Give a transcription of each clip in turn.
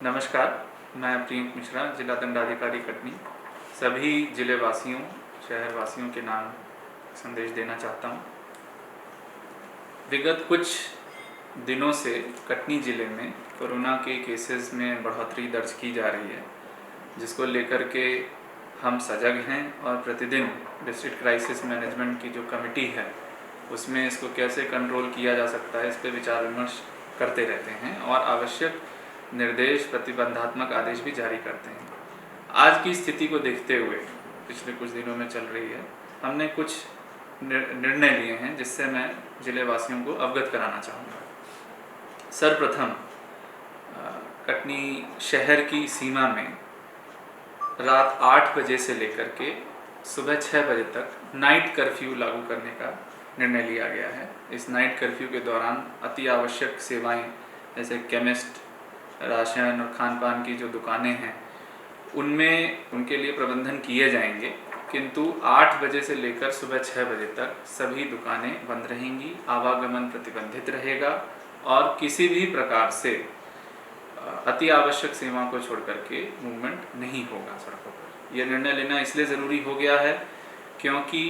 नमस्कार, मैं प्रियंक मिश्रा, जिला दंडाधिकारी कटनी। सभी जिले वासियों, शहर वासियों के नाम संदेश देना चाहता हूँ। विगत कुछ दिनों से कटनी जिले में कोरोना के केसेस में बढ़ोतरी दर्ज की जा रही है, जिसको लेकर के हम सजग हैं और प्रतिदिन डिस्ट्रिक्ट क्राइसिस मैनेजमेंट की जो कमेटी है उसमें इसको कैसे कंट्रोल किया जा सकता है, इस पर विचार विमर्श करते रहते हैं और आवश्यक निर्देश, प्रतिबंधात्मक आदेश भी जारी करते हैं। आज की स्थिति को देखते हुए पिछले कुछ दिनों में चल रही है, हमने कुछ निर्णय लिए हैं जिससे मैं जिले वासियों को अवगत कराना चाहूँगा। सर्वप्रथम कटनी शहर की सीमा में रात 8 बजे से लेकर के सुबह 6 बजे तक नाइट कर्फ्यू लागू करने का निर्णय लिया गया है। इस नाइट कर्फ्यू के दौरान अति आवश्यक सेवाएं जैसे केमिस्ट, राशन और खान पान की जो दुकानें हैं उनमें उनके लिए प्रबंधन किए जाएंगे, किंतु 8 बजे से लेकर सुबह 6 बजे तक सभी दुकानें बंद रहेंगी, आवागमन प्रतिबंधित रहेगा और किसी भी प्रकार से अति आवश्यक सेवा को छोड़ करके मूवमेंट नहीं होगा सड़कों पर। यह निर्णय लेना इसलिए ज़रूरी हो गया है क्योंकि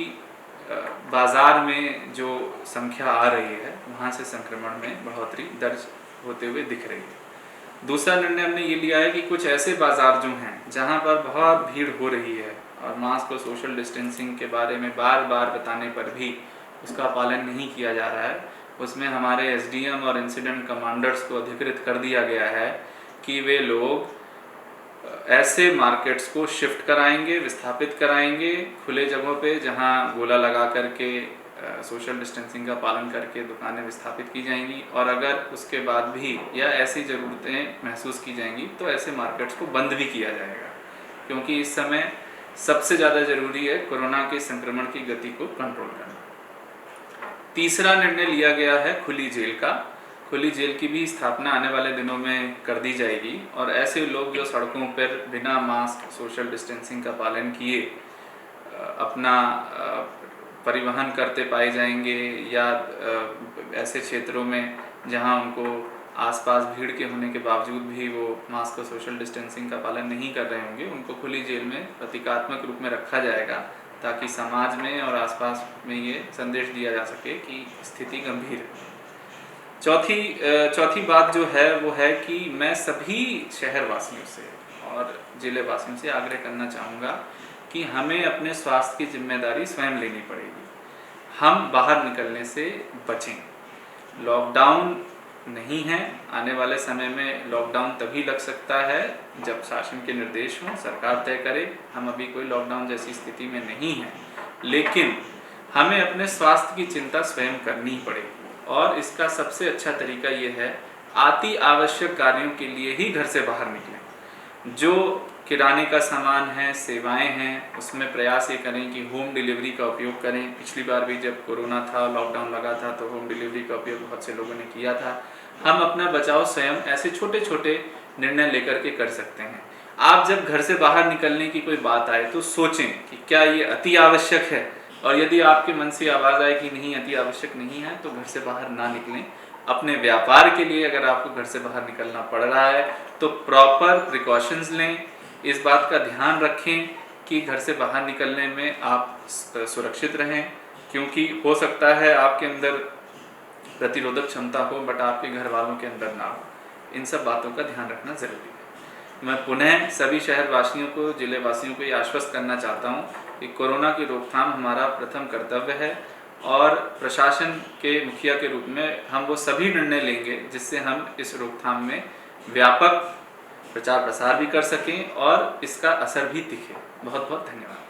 बाज़ार में जो संख्या आ रही है वहाँ से संक्रमण में बढ़ोतरी दर्ज होते हुए दिख रही है। दूसरा निर्णय हमने ये लिया है कि कुछ ऐसे बाज़ार जो हैं जहाँ पर बहुत भीड़ हो रही है और मास्क और सोशल डिस्टेंसिंग के बारे में बार बार बताने पर भी उसका पालन नहीं किया जा रहा है, उसमें हमारे एसडीएम और इंसिडेंट कमांडर्स को अधिकृत कर दिया गया है कि वे लोग ऐसे मार्केट्स को शिफ्ट कराएंगे, विस्थापित कराएंगे खुले जगहों पे जहां गोला लगा करके सोशल डिस्टेंसिंग का पालन करके दुकानें विस्थापित की जाएंगी और अगर उसके बाद भी या ऐसी ज़रूरतें महसूस की जाएंगी तो ऐसे मार्केट्स को बंद भी किया जाएगा, क्योंकि इस समय सबसे ज़्यादा ज़रूरी है कोरोना के संक्रमण की गति को कंट्रोल करना। तीसरा निर्णय लिया गया है खुली जेल का। खुली जेल की भी स्थापना आने वाले दिनों में कर दी जाएगी और ऐसे लोग जो सड़कों पर बिना मास्क, सोशल डिस्टेंसिंग का पालन किए अपना परिवहन करते पाए जाएंगे या ऐसे क्षेत्रों में जहां उनको आसपास भीड़ के होने के बावजूद भी वो मास्क और सोशल डिस्टेंसिंग का पालन नहीं कर रहे होंगे, उनको खुली जेल में प्रतीकात्मक रूप में रखा जाएगा ताकि समाज में और आसपास में ये संदेश दिया जा सके कि स्थिति गंभीर है। चौथी बात जो है वो है कि मैं सभी शहर वासियों से और जिले वासियों से आग्रह करना चाहूँगा कि हमें अपने स्वास्थ्य की जिम्मेदारी स्वयं लेनी पड़ेगी। हम बाहर निकलने से बचें। लॉकडाउन नहीं है, आने वाले समय में लॉकडाउन तभी लग सकता है जब शासन के निर्देश हों, सरकार तय करे। हम अभी कोई लॉकडाउन जैसी स्थिति में नहीं हैं, लेकिन हमें अपने स्वास्थ्य की चिंता स्वयं करनी पड़ेगी और इसका सबसे अच्छा तरीका ये है अति आवश्यक कार्यों के लिए ही घर से बाहर निकलें। जो किराने का सामान है, सेवाएं हैं, उसमें प्रयास ये करें कि होम डिलीवरी का उपयोग करें। पिछली बार भी जब कोरोना था, लॉकडाउन लगा था तो होम डिलीवरी का उपयोग बहुत से लोगों ने किया था। हम अपना बचाव स्वयं ऐसे छोटे छोटे निर्णय लेकर के कर सकते हैं। आप जब घर से बाहर निकलने की कोई बात आए तो सोचें कि क्या ये अति आवश्यक है, और यदि आपके मन से आवाज़ आए कि नहीं अति आवश्यक नहीं है तो घर से बाहर ना निकलें। अपने व्यापार के लिए अगर आपको घर से बाहर निकलना पड़ रहा है तो प्रॉपर प्रिकॉशंस लें। इस बात का ध्यान रखें कि घर से बाहर निकलने में आप सुरक्षित रहें, क्योंकि हो सकता है आपके अंदर प्रतिरोधक क्षमता हो बट आपके घर वालों के अंदर ना हो। इन सब बातों का ध्यान रखना ज़रूरी है। मैं पुनः सभी शहर वासियों को, जिले वासियों को ये आश्वस्त करना चाहता हूँ कि कोरोना की रोकथाम हमारा प्रथम कर्तव्य है और प्रशासन के मुखिया के रूप में हम वो सभी निर्णय लेंगे जिससे हम इस रोकथाम में व्यापक प्रचार प्रसार भी कर सकें और इसका असर भी दिखे। बहुत बहुत धन्यवाद।